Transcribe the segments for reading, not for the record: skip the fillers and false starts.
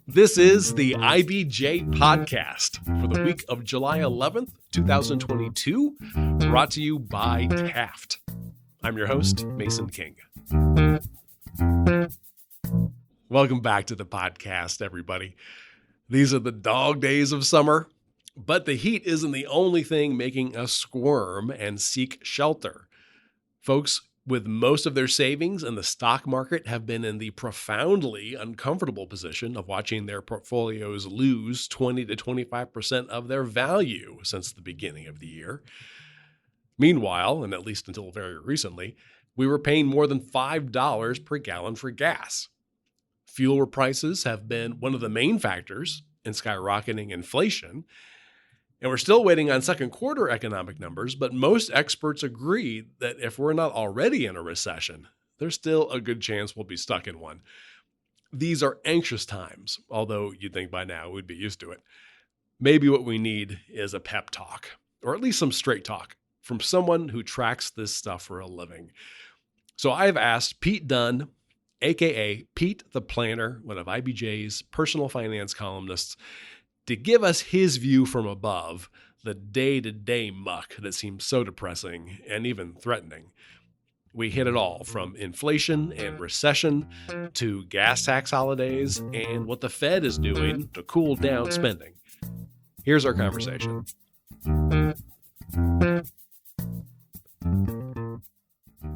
This is the IBJ Podcast for the week of July 11th, 2022, brought to you by Taft. I'm your host, Mason King. Welcome back to the podcast, everybody. These are the dog days of summer, but the heat isn't the only thing making us squirm and seek shelter. Folks with most of their savings in the stock market have been in the profoundly uncomfortable position of watching their portfolios lose 20 to 25% of their value since the beginning of the year. Meanwhile, and at least until very recently, we were paying more than $5 per gallon for gas. Fuel prices have been one of the main factors in skyrocketing inflation. And we're still waiting on second quarter economic numbers, but most experts agree that if we're not already in a recession, there's still a good chance we'll be stuck in one. These are anxious times, although you'd think by now we'd be used to it. Maybe what we need is a pep talk, or at least some straight talk, from someone who tracks this stuff for a living. So I've asked Pete Dunn, aka Pete the Planner, one of IBJ's personal finance columnists, to give us his view from above the day-to-day muck that seems so depressing and even threatening. We hit it all from inflation and recession to gas tax holidays and what the Fed is doing to cool down spending. Here's our conversation.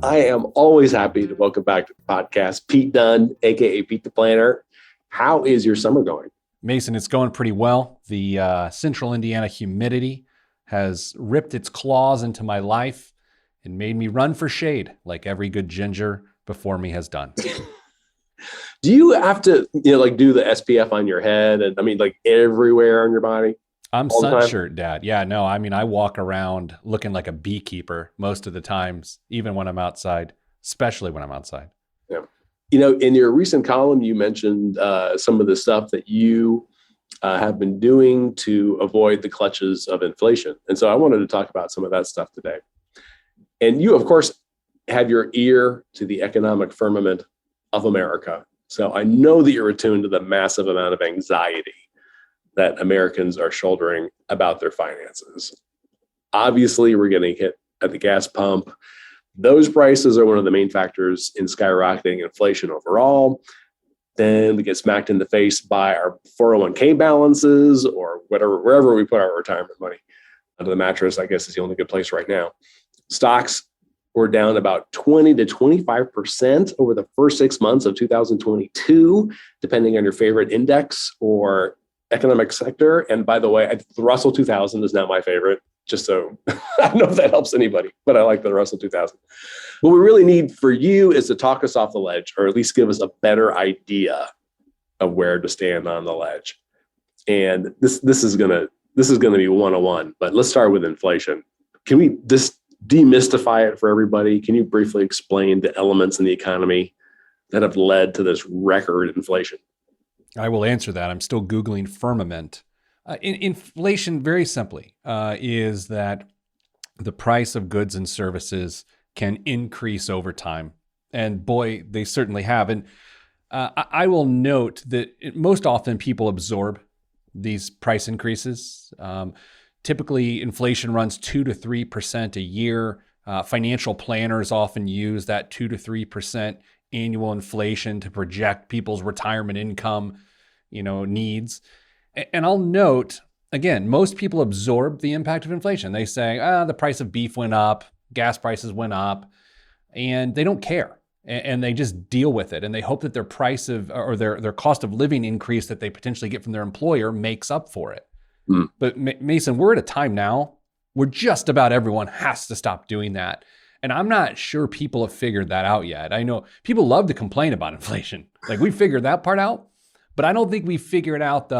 I am always happy to welcome back to the podcast Pete Dunn, aka Pete the Planner. How is your summer going? Mason, it's going pretty well. The central Indiana humidity has ripped its claws into my life and made me run for shade like every good ginger before me has done. Do you have to, do the SPF on your head and everywhere on your body? I'm sunshirt dad. Yeah, no, I walk around looking like a beekeeper most of the times, even when I'm outside, especially when I'm outside. Yeah. In your recent column, you mentioned some of the stuff that you have been doing to avoid the clutches of inflation. And so I wanted to talk about some of that stuff today. And you, of course, have your ear to the economic firmament of America. So I know that you're attuned to the massive amount of anxiety that Americans are shouldering about their finances. Obviously, we're getting hit at the gas pump. Those prices are one of the main factors in skyrocketing inflation overall. Then we get smacked in the face by our 401k balances or wherever we put our retirement money. Under the mattress, I guess, is the only good place right now. Stocks were down about 20 to 25% over the first 6 months of 2022, depending on your favorite index or economic sector. And by the way, the Russell 2000 is now my favorite. Just so I don't know if that helps anybody, but I like the Russell 2000. What we really need for you is to talk us off the ledge, or at least give us a better idea of where to stand on the ledge. And this is gonna be 101. But let's start with inflation. Can we just demystify it for everybody? Can you briefly explain the elements in the economy that have led to this record inflation? I will answer that. I'm still Googling firmament. Inflation, very simply, is that the price of goods and services can increase over time. And boy, they certainly have. And I will note that most often people absorb these price increases. Typically, inflation runs 2 to 3% a year. Financial planners often use that 2 to 3% annual inflation to project people's retirement income, needs. And I'll note, again, most people absorb the impact of inflation. They say, the price of beef went up, gas prices went up, and they don't care. And they just deal with it. And they hope that their price of, or their cost of living increase that they potentially get from their employer makes up for it. Mm. But Mason, we're at a time now where just about everyone has to stop doing that. And I'm not sure people have figured that out yet. I know people love to complain about inflation. Like, we figured that part out, but I don't think we figured out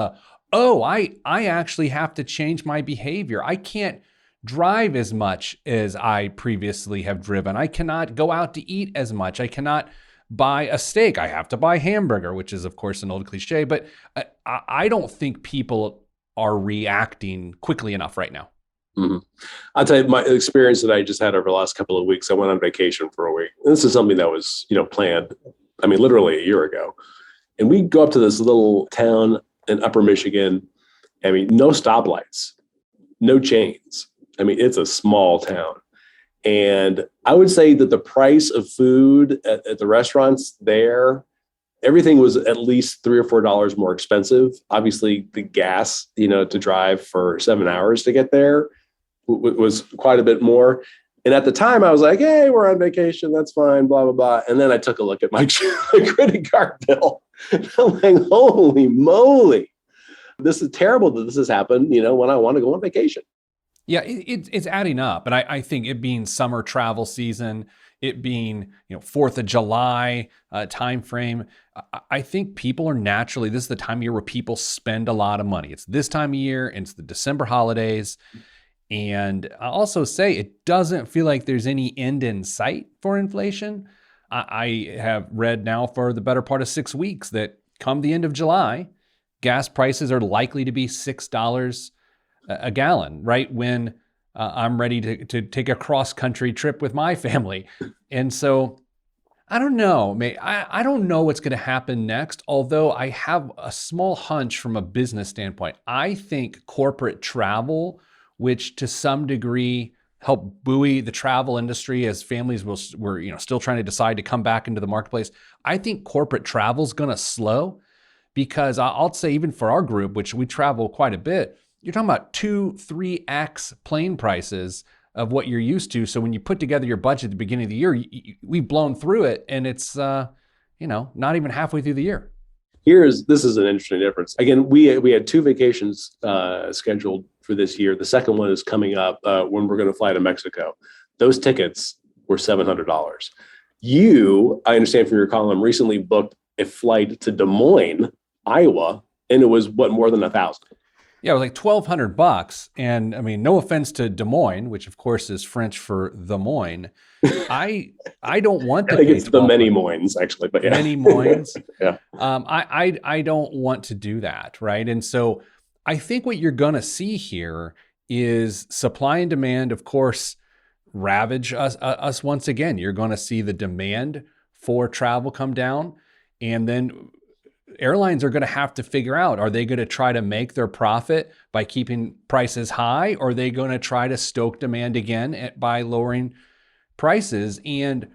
I actually have to change my behavior. I can't drive as much as I previously have driven. I cannot go out to eat as much. I cannot buy a steak. I have to buy hamburger, which is, of course, an old cliche, but I don't think people are reacting quickly enough right now. Mhm. I'll tell you my experience that I just had over the last couple of weeks. I went on vacation for a week. This is something that was, planned. I mean, literally a year ago. And we go up to this little town in Upper Michigan. I mean, no stoplights, no chains. I mean, it's a small town. And I would say that the price of food at the restaurants there, everything was at least $3 or $4 more expensive. Obviously, the gas, to drive for 7 hours to get there was quite a bit more. And at the time, I was like, hey, we're on vacation. That's fine, blah, blah, blah. And then I took a look at my credit card bill. And I'm like, holy moly, this is terrible that this has happened, when I want to go on vacation. Yeah, it's adding up. And I think it being summer travel season, it being 4th of July time frame, I think people are naturally, this is the time of year where people spend a lot of money. It's this time of year, and it's the December holidays. And I'll also say it doesn't feel like there's any end in sight for inflation. I have read now for the better part of 6 weeks that come the end of July, gas prices are likely to be $6 a gallon, right when I'm ready to take a cross-country trip with my family. And so I don't know. I don't know what's going to happen next, although I have a small hunch from a business standpoint. I think corporate travel, which to some degree helped buoy the travel industry as families were still trying to decide to come back into the marketplace. I think corporate travel is going to slow because I'll say even for our group, which we travel quite a bit, you're talking about 2-3x plane prices of what you're used to. So when you put together your budget at the beginning of the year, we've blown through it, and it's not even halfway through the year. This is an interesting difference. Again, we had 2 vacations scheduled for this year. The second one is coming up when we're going to fly to Mexico. Those tickets were $700. I understand from your column, recently booked a flight to Des Moines, Iowa, and it was more than $1,000. Yeah, it was like $1,200. And I mean, no offense to Des Moines, which of course is French for the Moines. I don't want to I think pay it's the many Moines, actually, but yeah. Many Moines. Yeah. I don't want to do that, right? And so I think what you're going to see here is supply and demand, of course, ravage us once again. You're going to see the demand for travel come down, and then airlines are going to have to figure out, are they going to try to make their profit by keeping prices high, or are they going to try to stoke demand again by lowering prices? And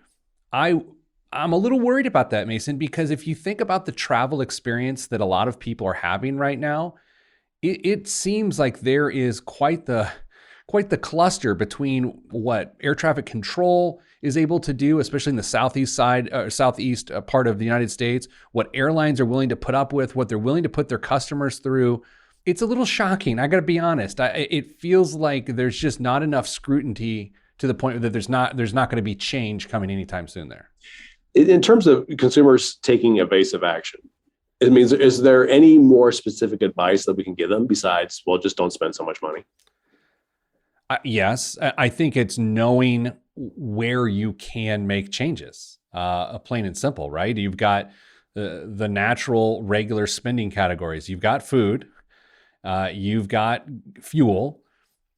I'm a little worried about that, Mason, because if you think about the travel experience that a lot of people are having right now, it seems like there is quite the cluster between what air traffic control is able to do, especially in the southeast part of the United States, what airlines are willing to put up with, what they're willing to put their customers through. It's a little shocking. I got to be honest. It feels like there's just not enough scrutiny to the point that there's not going to be change coming anytime soon there. In terms of consumers taking evasive action, it means, is there any more specific advice that we can give them besides, just don't spend so much money? Yes, I think it's knowing where you can make changes, plain and simple, right? You've got the natural, regular spending categories. You've got food, you've got fuel,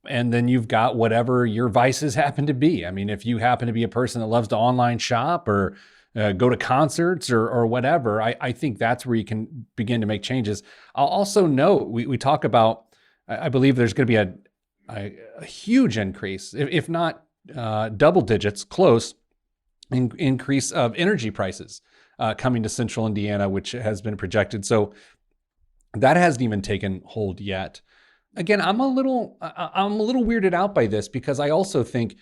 and then you've got whatever your vices happen to be. I mean, if you happen to be a person that loves to online shop or go to concerts or whatever, I think that's where you can begin to make changes. I'll also note, we talk about, I believe there's going to be a huge increase, if not double digits, close increase of energy prices coming to central Indiana, which has been projected. So that hasn't even taken hold yet. Again, I'm a little weirded out by this because I also think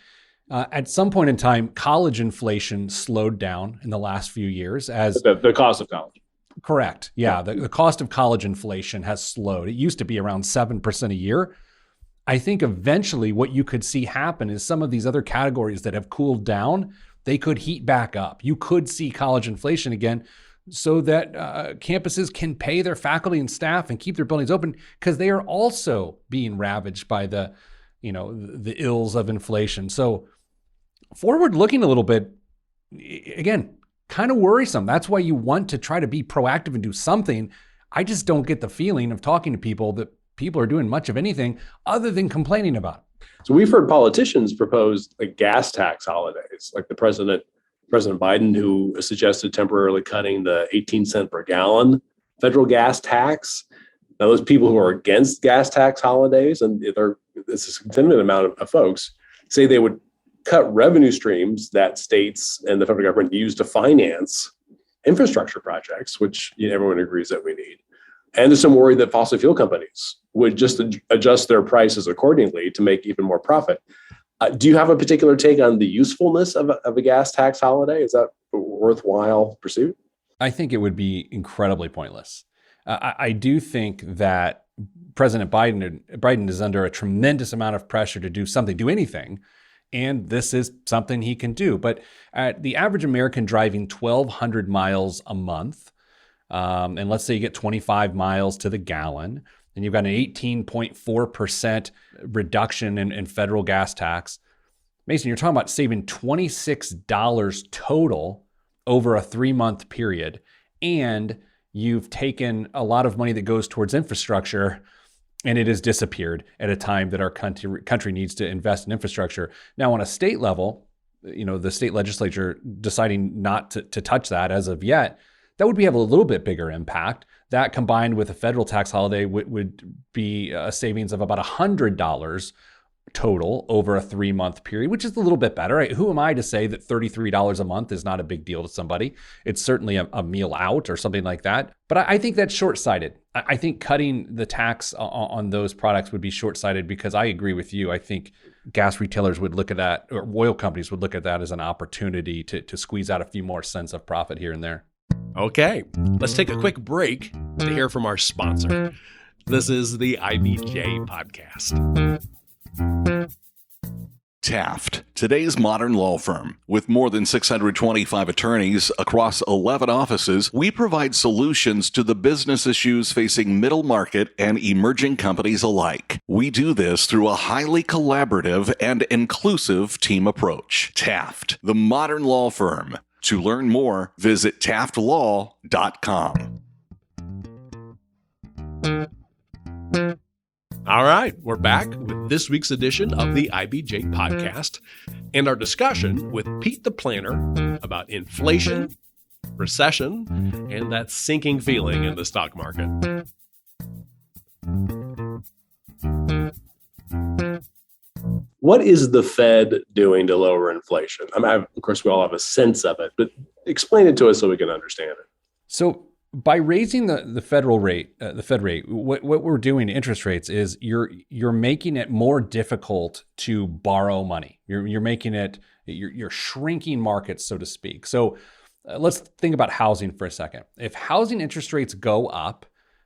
at some point in time, college inflation slowed down in the last few years as the cost of college. Correct. Yeah. The cost of college inflation has slowed. It used to be around 7% a year. I think eventually what you could see happen is some of these other categories that have cooled down, they could heat back up. You could see college inflation again so that campuses can pay their faculty and staff and keep their buildings open because they are also being ravaged by the ills of inflation. So forward looking a little bit, again, kind of worrisome. That's why you want to try to be proactive and do something. I just don't get the feeling of talking to people that people are doing much of anything other than complaining about it. So we've heard politicians propose like gas tax holidays, like President Biden, who suggested temporarily cutting the 18 cent per gallon federal gas tax. Now, those people who are against gas tax holidays, and it's a significant amount of folks, say they would cut revenue streams that states and the federal government use to finance infrastructure projects, which everyone agrees that we need. And there's some worry that fossil fuel companies would just adjust their prices accordingly to make even more profit. Do you have a particular take on the usefulness of a gas tax holiday? Is that a worthwhile pursuit? I think it would be incredibly pointless. I do think that President Biden is under a tremendous amount of pressure to do anything. And this is something he can do. But the average American driving 1,200 miles a month, and let's say you get 25 miles to the gallon, and you've got an 18.4% reduction in federal gas tax. Mason, you're talking about saving $26 total over a 3-month period. And you've taken a lot of money that goes towards infrastructure, and it has disappeared at a time that our country needs to invest in infrastructure. Now, on a state level, the state legislature deciding not to touch that as of yet, that would have a little bit bigger impact. That combined with a federal tax holiday would be a savings of about $100 total over a 3-month period, which is a little bit better. Who am I to say that $33 a month is not a big deal to somebody? It's certainly a meal out or something like that. But I think that's short-sighted. I think cutting the tax on those products would be short-sighted because I agree with you. I think gas retailers would look at that, or oil companies would look at that as an opportunity to squeeze out a few more cents of profit here and there. Okay, let's take a quick break to hear from our sponsor. This is the IBJ Podcast. Taft, today's modern law firm. With more than 625 attorneys across 11 offices, we provide solutions to the business issues facing middle market and emerging companies alike. We do this through a highly collaborative and inclusive team approach. Taft, the modern law firm. To learn more, visit taftlaw.com. All right, we're back with this week's edition of the IBJ Podcast and our discussion with Pete the Planner about inflation, recession, and that sinking feeling in the stock market. What is the Fed doing to lower inflation? Of course, we all have a sense of it, but explain it to us so we can understand it. So by raising the federal rate, the Fed rate, what we're doing to interest rates is you're making it more difficult to borrow money. You're making it, you're shrinking markets, so to speak. So let's think about housing for a second. If housing interest rates go up,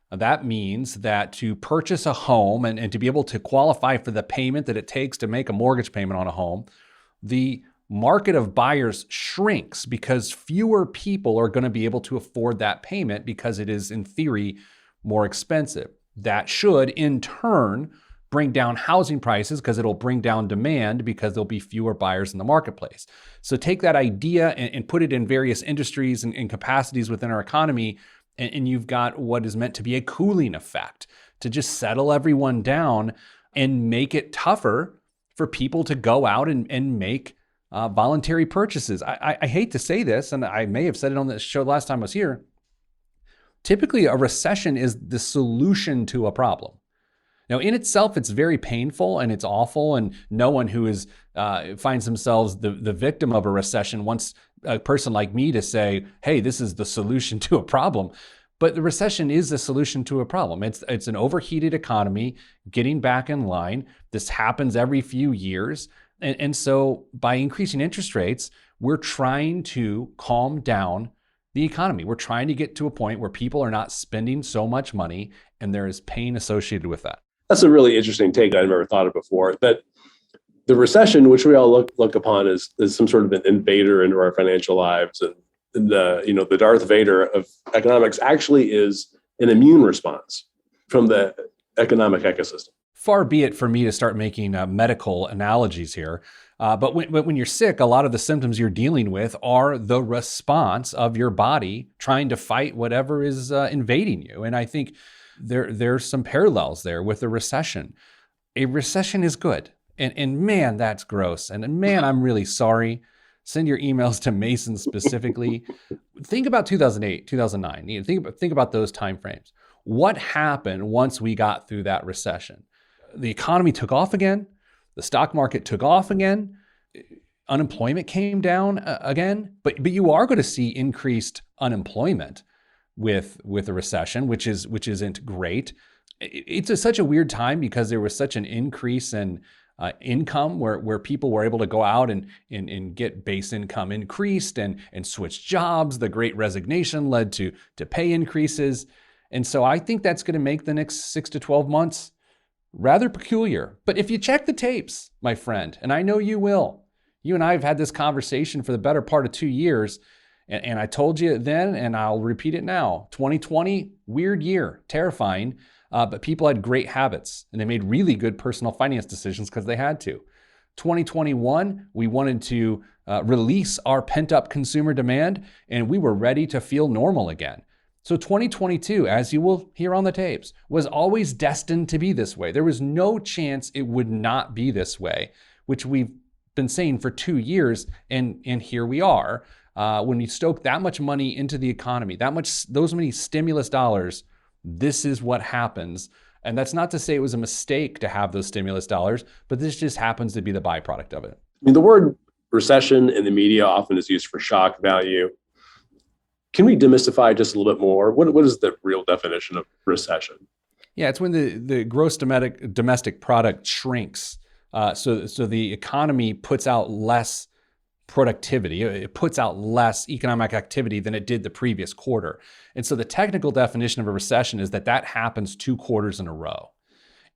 that means that to purchase a home and to be able to qualify for the payment that it takes to make a mortgage payment on a home, the market of buyers shrinks because fewer people are going to be able to afford that payment because it is, in theory, more expensive. That should, in turn, bring down housing prices because it'll bring down demand because there'll be fewer buyers in the marketplace. So take that idea and put it in various industries and capacities within our economy, and you've got what is meant to be a cooling effect to just settle everyone down and make it tougher for people to go out and make voluntary purchases. I hate to say this, and I may have said it on the show last time I was here. Typically, a recession is the solution to a problem. Now, in itself, it's very painful and it's awful, and no one who finds themselves the victim of a recession wants a person like me to say, hey, this is the solution to a problem. But the recession is the solution to a problem. It's an overheated economy getting back in line. This happens every few years. And so by increasing interest rates, we're trying to calm down the economy. We're trying to get to a point where people are not spending so much money and there is pain associated with that. That's a really interesting take I've never thought of before. That the recession, which we all look upon as some sort of an invader into our financial lives, and the Darth Vader of economics, actually is an immune response from the economic ecosystem. Far be it for me to start making medical analogies here, but when you're sick, a lot of the symptoms you're dealing with are the response of your body trying to fight whatever is invading you. And I think there's some parallels there with a recession. A recession is good. And man, that's gross. And man, I'm really sorry. Send your emails to Mason specifically. Think about 2008, 2009. Think about those timeframes. What happened once we got through that recession? The economy took off again. The stock market took off again. Unemployment came down again. But you are going to see increased unemployment with a recession, which isn't great. It's such a weird time because there was such an increase in income where people were able to go out and get base income increased and switch jobs. The Great Resignation led to pay increases. And so I think that's going to make the next 6 to 12 months rather peculiar. But if you check the tapes, my friend, and I know you will, you and I have had this conversation for the better part of 2 years. And I told you then, and I'll repeat it now, 2020, weird year, terrifying. But people had great habits and they made really good personal finance decisions because they had to. 2021, we wanted to release our pent-up consumer demand and we were ready to feel normal again. So 2022, as you will hear on the tapes, was always destined to be this way. There was no chance it would not be this way, which we've been saying for 2 years, and here we are. When you stoke that much money into the economy, those many stimulus dollars, this is what happens. And that's not to say it was a mistake to have those stimulus dollars, but this just happens to be the byproduct of it. I mean, the word recession in the media often is used for shock value. Can we demystify just a little bit more? What is the real definition of recession? Yeah, it's when the gross domestic product shrinks. So the economy puts out less productivity. It puts out less economic activity than it did the previous quarter. And so the technical definition of a recession is that happens 2 quarters in a row.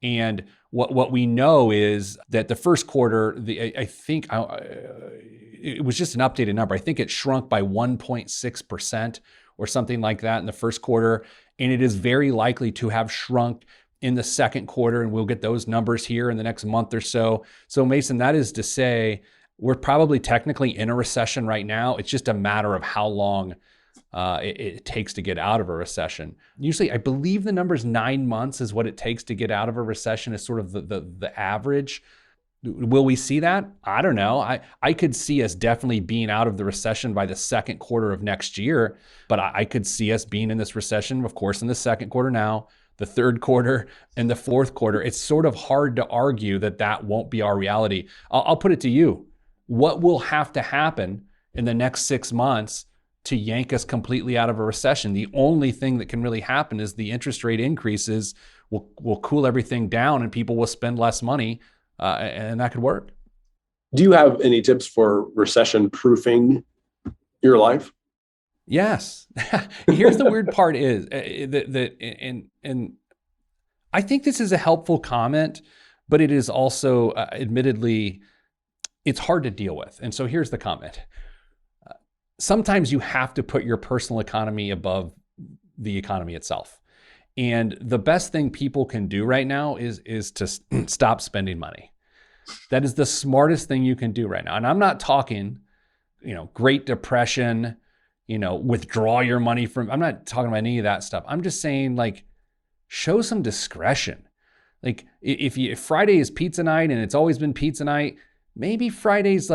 And what we know is that the first quarter, it was just an updated number. I think it shrunk by 1.6% or something like that in the first quarter. And it is very likely to have shrunk in the second quarter. And we'll get those numbers here in the next month or so. So Mason, that is to say, we're probably technically in a recession right now. It's just a matter of how long it takes to get out of a recession. Usually, I believe the number is 9 months is what it takes to get out of a recession is sort of the average. Will we see that? I don't know. I could see us definitely being out of the recession by the second quarter of next year, but I could see us being in this recession, of course, in the second quarter now, the third quarter, and the fourth quarter. It's sort of hard to argue that won't be our reality. I'll put it to you. What will have to happen in the next 6 months to yank us completely out of a recession? The only thing that can really happen is the interest rate increases will cool everything down and people will spend less money, and that could work. Do you have any tips for recession proofing your life? Yes. Here's the weird part is and I think this is a helpful comment, but it is also admittedly, it's hard to deal with. And so here's the comment. Sometimes you have to put your personal economy above the economy itself. And the best thing people can do right now is to stop spending money. That is the smartest thing you can do right now. And I'm not talking, Great Depression, withdraw your money I'm not talking about any of that stuff. I'm just saying, show some discretion. If Friday is pizza night and it's always been pizza night, maybe Friday's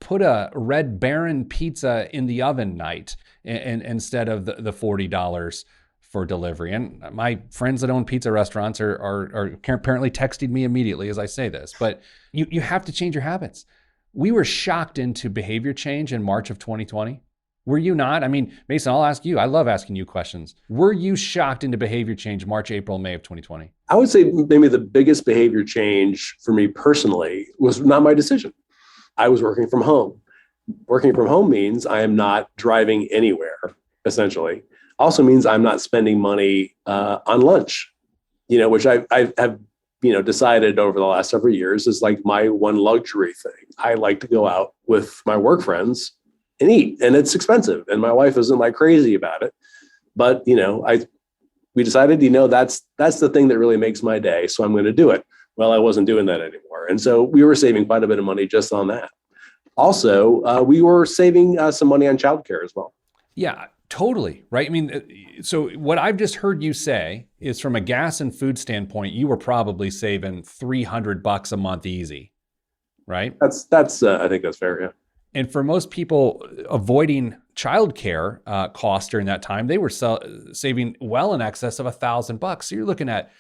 put a Red Baron pizza in the oven night and instead of the $40 for delivery. And my friends that own pizza restaurants are apparently texting me immediately as I say this, but you have to change your habits. We were shocked into behavior change in March of 2020. Were you not? I mean, Mason, I'll ask you. I love asking you questions. Were you shocked into behavior change March, April, May of 2020? I would say maybe the biggest behavior change for me personally was not my decision. I was working from home. Working from home means I am not driving anywhere, essentially. Also means I'm not spending money on lunch, which I have, decided over the last several years is my one luxury thing. I like to go out with my work friends and eat, and it's expensive. And my wife isn't crazy about it. But, we decided, that's the thing that really makes my day. So I'm going to do it. Well, I wasn't doing that anymore. And so we were saving quite a bit of money just on that. Also, we were saving some money on childcare as well. Yeah, totally. Right. I mean, so what I've just heard you say is from a gas and food standpoint, you were probably saving $300 a month easy, right? That's I think that's fair. Yeah. And for most people avoiding childcare costs during that time, they were saving well in excess of $1,000. So you're looking at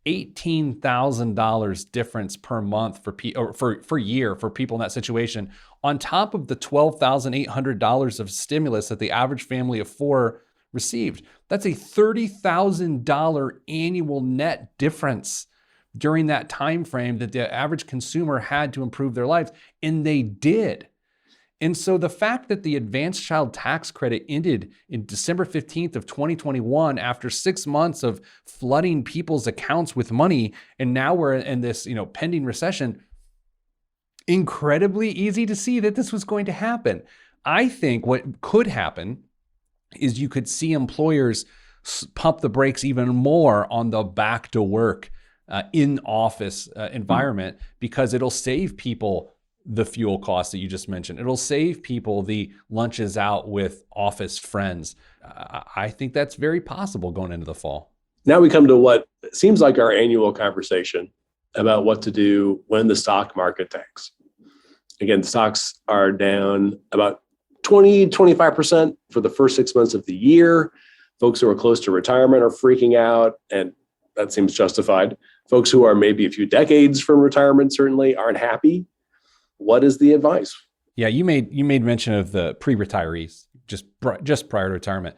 $18,000 difference per month for year for people in that situation, on top of the $12,800 of stimulus that the average family of four received. That's a $30,000 annual net difference during that time frame that the average consumer had to improve their lives, and they did. And so the fact that the advanced child tax credit ended in December 15th of 2021 after 6 months of flooding people's accounts with money, and now we're in this, pending recession, incredibly easy to see that this was going to happen. I think what could happen is you could see employers pump the brakes even more on the back to work in office environment, because it'll save people the fuel costs that you just mentioned. It'll save people the lunches out with office friends. I think that's very possible going into the fall. Now we come to what seems like our annual conversation about what to do when the stock market tanks. Again, stocks are down about 25% for the first 6 months of the year. Folks who are close to retirement are freaking out, and that seems justified. Folks who are maybe a few decades from retirement certainly aren't happy. What is the advice? Yeah, you made mention of the pre-retirees just prior to retirement.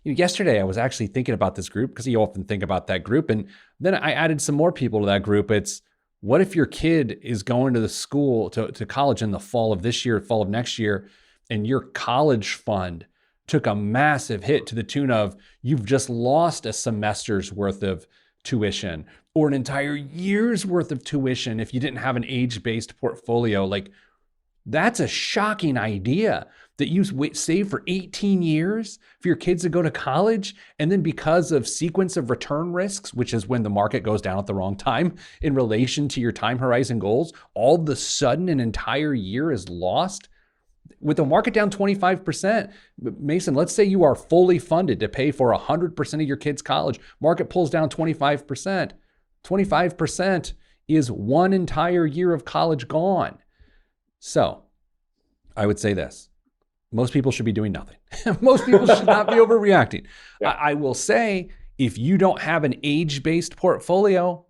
Yesterday, I was actually thinking about this group, because you often think about that group, and then I added some more people to that group. It's, what if your kid is going to the school to college in the fall of this year, fall of next year, and your college fund took a massive hit to the tune of you've just lost a semester's worth of tuition or an entire year's worth of tuition if you didn't have an age-based portfolio. Like, that's a shocking idea that you save for 18 years for your kids to go to college, and then because of sequence of return risks, which is when the market goes down at the wrong time in relation to your time horizon goals, all of a sudden an entire year is lost. With the market down 25%, Mason, let's say you are fully funded to pay for 100% of your kids' college. Market pulls down 25%. 25% is one entire year of college gone. So I would say this. Most people should be doing nothing. Most people should not be overreacting. Yeah. I will say, if you don't have an age-based portfolio,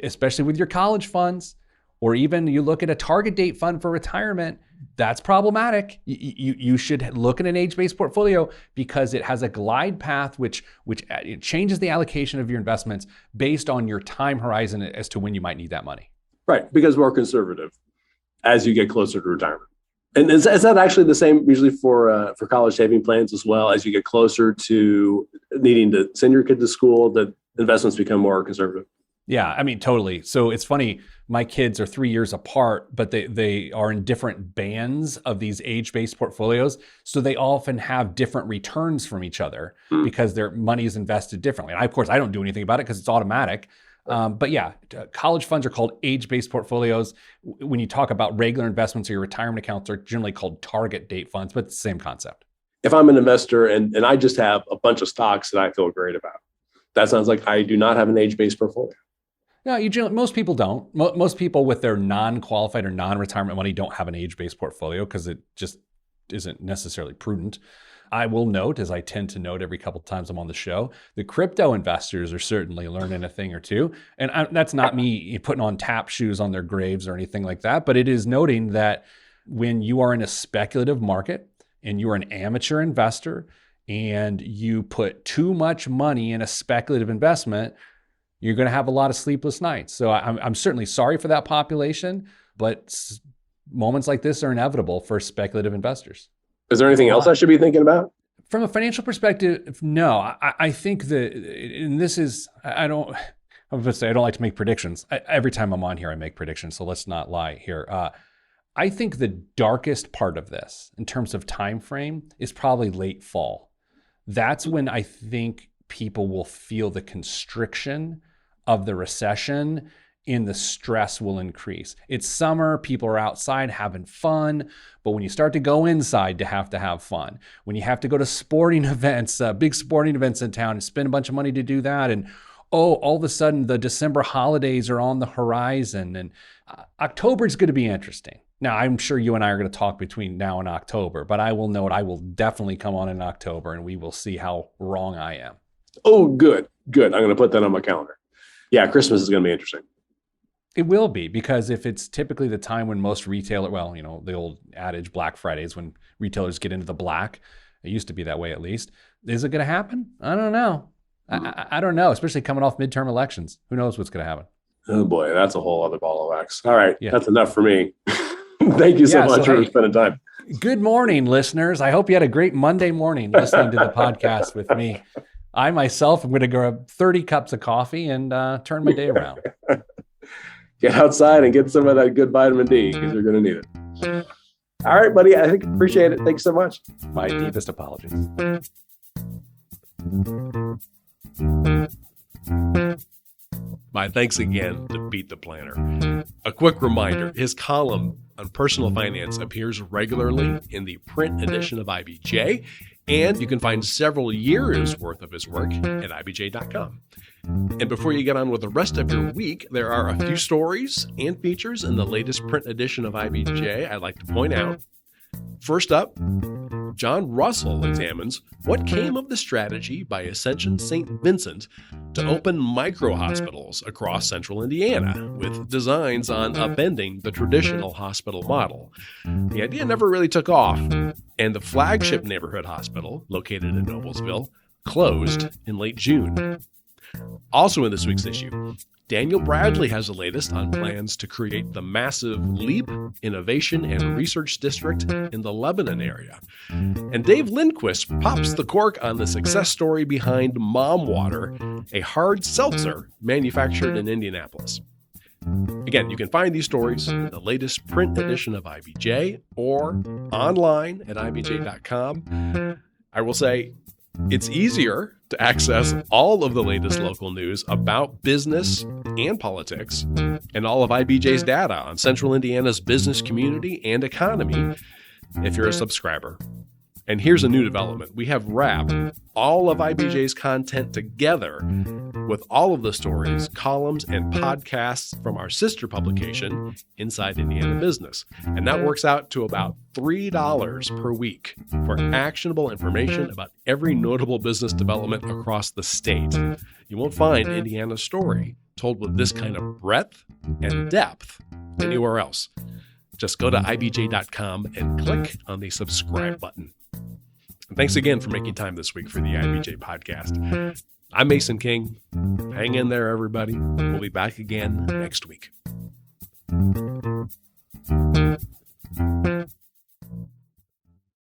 especially with your college funds, or even you look at a target date fund for retirement, that's problematic. You should look at an age-based portfolio, because it has a glide path which changes the allocation of your investments based on your time horizon as to when you might need that money. Right, because we're conservative as you get closer to retirement. And is that actually the same usually for college saving plans as well? As you get closer to needing to send your kid to school, that investments become more conservative? Yeah, I mean, totally. So it's funny, my kids are 3 years apart, but they are in different bands of these age-based portfolios. So they often have different returns from each other because their money is invested differently. And of course, I don't do anything about it because it's automatic. But yeah, college funds are called age-based portfolios. When you talk about regular investments or your retirement accounts, are generally called target date funds, but it's the same concept. If I'm an investor and I just have a bunch of stocks that I feel great about, that sounds like I do not have an age-based portfolio. No, most people don't. Most people with their non-qualified or non-retirement money don't have an age-based portfolio because it just isn't necessarily prudent. I will note, as I tend to note every couple of times I'm on the show, the crypto investors are certainly learning a thing or two. And that's not me putting on tap shoes on their graves or anything like that, but it is noting that when you are in a speculative market and you are an amateur investor and you put too much money in a speculative investment, you're going to have a lot of sleepless nights. So I'm certainly sorry for that population, but moments like this are inevitable for speculative investors. Is there anything else I should be thinking about? From a financial perspective, no. I think that, and this is, I don't like to make predictions. Every time I'm on here, I make predictions, so let's not lie here. I think the darkest part of this, in terms of time frame, is probably late fall. That's when I think people will feel the constriction of the recession in the stress will increase. It's summer, people are outside having fun, but when you start to go inside to have fun, when you have to go to sporting events, big sporting events in town and spend a bunch of money to do that, and all of a sudden the December holidays are on the horizon, and October is going to be interesting. Now, I'm sure you and I are going to talk between now and October, but I will note I will definitely come on in October and we will see how wrong I am. Oh, good. I'm going to put that on my calendar. Yeah, Christmas is going to be interesting. It will be, because if it's typically the time when most retailers, well, the old adage Black Friday is when retailers get into the black. It used to be that way, at least. Is it going to happen? I don't know. I don't know, especially coming off midterm elections. Who knows what's going to happen? Oh boy, that's a whole other ball of wax. All right, yeah. That's enough for me. Thank you so much for spending time. Good morning, listeners. I hope you had a great Monday morning listening to the podcast with me. I myself am going to grab 30 cups of coffee and turn my day around. Get outside and get some of that good vitamin D, because you're going to need it. All right, buddy. I appreciate it. Thanks so much. My deepest apologies. My thanks again to Pete the Planner. A quick reminder, his column on personal finance appears regularly in the print edition of IBJ, and you can find several years worth of his work at IBJ.com. And before you get on with the rest of your week, there are a few stories and features in the latest print edition of IBJ I'd like to point out. First up, John Russell examines what came of the strategy by Ascension St. Vincent to open micro-hospitals across central Indiana, with designs on upending the traditional hospital model. The idea never really took off, and the flagship neighborhood hospital, located in Noblesville, closed in late June. Also in this week's issue, Daniel Bradley has the latest on plans to create the massive LEAP Innovation and Research District in the Lebanon area. And Dave Lindquist pops the cork on the success story behind Mom Water, a hard seltzer manufactured in Indianapolis. Again, you can find these stories in the latest print edition of IBJ or online at IBJ.com. I will say, it's easier to access all of the latest local news about business and politics and all of IBJ's data on Central Indiana's business community and economy if you're a subscriber. And here's a new development. We have wrapped all of IBJ's content together with all of the stories, columns, and podcasts from our sister publication, Inside Indiana Business. And that works out to about $3 per week for actionable information about every notable business development across the state. You won't find Indiana's story told with this kind of breadth and depth anywhere else. Just go to IBJ.com and click on the subscribe button. Thanks again for making time this week for the IBJ podcast. I'm Mason King. Hang in there, everybody. We'll be back again next week.